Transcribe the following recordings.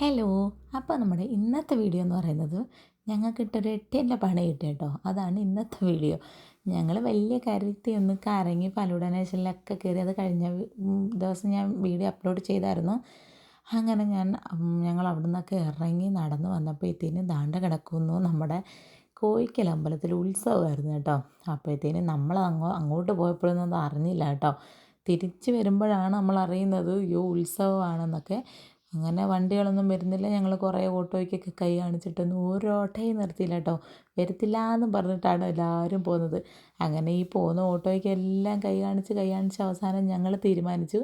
Hello. അപ്പോൾ നമ്മുടെ ഇന്നത്തെ വീഡിയോ എന്ന് പറയുന്നത് ഞങ്ങൾക്കിട്ടൊരു എട്ടിൻ്റെ പണി കിട്ടി കേട്ടോ. അതാണ് ഇന്നത്തെ വീഡിയോ. ഞങ്ങൾ വലിയ കാര്യത്തിലൊന്ന് കറങ്ങി ഫലൂഡ നേഷനിലൊക്കെ കയറി. അത് കഴിഞ്ഞ ദിവസം ഞാൻ വീഡിയോ അപ്ലോഡ് ചെയ്തായിരുന്നു. അങ്ങനെ ഞങ്ങൾ അവിടെ നിന്നൊക്കെ ഇറങ്ങി നടന്ന് വന്നപ്പോഴത്തേനും ദാണ്ട കിടക്കുന്നു നമ്മുടെ കോയിക്കൽ അമ്പലത്തിൽ ഉത്സവമായിരുന്നു കേട്ടോ. അപ്പോഴത്തേനും നമ്മൾ അങ്ങോട്ട് പോയപ്പോഴൊന്നും അറിഞ്ഞില്ല കേട്ടോ. തിരിച്ച് വരുമ്പോഴാണ് നമ്മൾ അറിയുന്നത് അയ്യോ ഉത്സവമാണെന്നൊക്കെ. അങ്ങനെ വണ്ടികളൊന്നും വരുന്നില്ല. ഞങ്ങൾ കുറേ ഓട്ടോയ്ക്കൊക്കെ കൈ കാണിച്ചിട്ടൊന്നും ഒരു ഓട്ടോയും നിർത്തിയില്ല കേട്ടോ. വരത്തില്ല എന്ന് പറഞ്ഞിട്ടാണ് എല്ലാവരും പോകുന്നത്. അങ്ങനെ ഈ പോകുന്ന ഓട്ടോയ്ക്കെല്ലാം കൈ കാണിച്ച് അവസാനം ഞങ്ങൾ തീരുമാനിച്ചു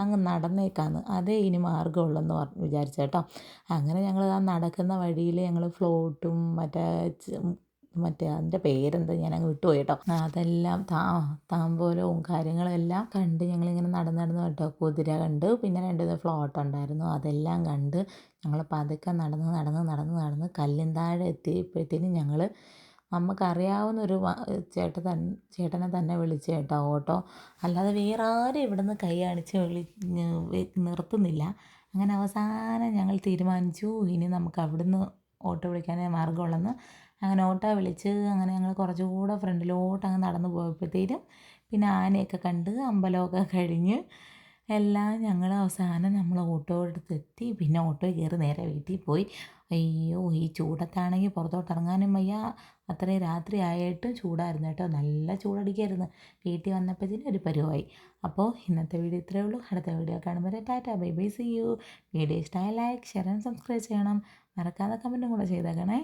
അങ്ങ് നടന്നേക്കാമെന്ന്. അതേ ഇനി മാർഗ്ഗമുള്ളെന്ന് വിചാരിച്ചു കേട്ടോ. അങ്ങനെ ഞങ്ങൾ ആ നടക്കുന്ന വഴിയിൽ ഞങ്ങൾ ഫ്ലോട്ടും മറ്റേ അതിൻ്റെ പേരെന്താ ഞാനങ്ങ് വിട്ടുപോയി കേട്ടോ. അതെല്ലാം താമ്പോലവും കാര്യങ്ങളെല്ലാം കണ്ട് ഞങ്ങളിങ്ങനെ നടന്ന് കേട്ടോ. കുതിര കണ്ട്, പിന്നെ രണ്ട് ഫ്ലോട്ട് ഉണ്ടായിരുന്നു, അതെല്ലാം കണ്ട് ഞങ്ങൾ പതുക്കെ നടന്ന് കല്ലിന്താഴെ എത്തിയപ്പോഴത്തേനും ഞങ്ങൾ നമുക്കറിയാവുന്നൊരു ചേട്ടനെ തന്നെ വിളിച്ച് കേട്ടോ ഓട്ടോ. അല്ലാതെ വേറെ ആരും ഇവിടുന്ന് കൈ കാണിച്ച് നിർത്തുന്നില്ല. അങ്ങനെ അവസാനം ഞങ്ങൾ തീരുമാനിച്ചു ഇനി നമുക്ക് അവിടുന്ന് ഓട്ടോ വിളിക്കാനേ മാർഗ്ഗമുള്ളെന്ന്. അങ്ങനെ ഓട്ടോ വിളിച്ച് അങ്ങനെ ഞങ്ങൾ കുറച്ചുകൂടെ ഫ്രണ്ടിലോട്ട് അങ്ങ് നടന്ന് പോയപ്പോഴത്തേനും പിന്നെ ആനയൊക്കെ കണ്ട് അമ്പലമൊക്കെ കഴിഞ്ഞ് എല്ലാം ഞങ്ങൾ അവസാനം നമ്മൾ ഓട്ടോ എടുത്തെത്തി. പിന്നെ ഓട്ടോ കയറി നേരെ വീട്ടിൽ പോയി. അയ്യോ ഈ ചൂടത്താണെങ്കിൽ പുറത്തോട്ട് ഇറങ്ങാനും വയ്യ. അത്രയും രാത്രി ആയിട്ടും ചൂടായിരുന്നു കേട്ടോ. നല്ല ചൂടടിക്കായിരുന്നു. വീട്ടിൽ വന്നപ്പോഴത്തേനും ഒരു പരുവായി. അപ്പോൾ ഇന്നത്തെ വീഡിയോ ഇത്രയേ ഉള്ളൂ. അടുത്ത വീഡിയോ കാണുമ്പോൾ tata bye bye see you. Video ഇഷ്ടമായ ലൈക്ക് ഷെയർ ആൻഡ് സബ്സ്ക്രൈബ് ചെയ്യണം. മറക്കാതെ കമൻറ്റും കൂടെ ചെയ്തേക്കണേ.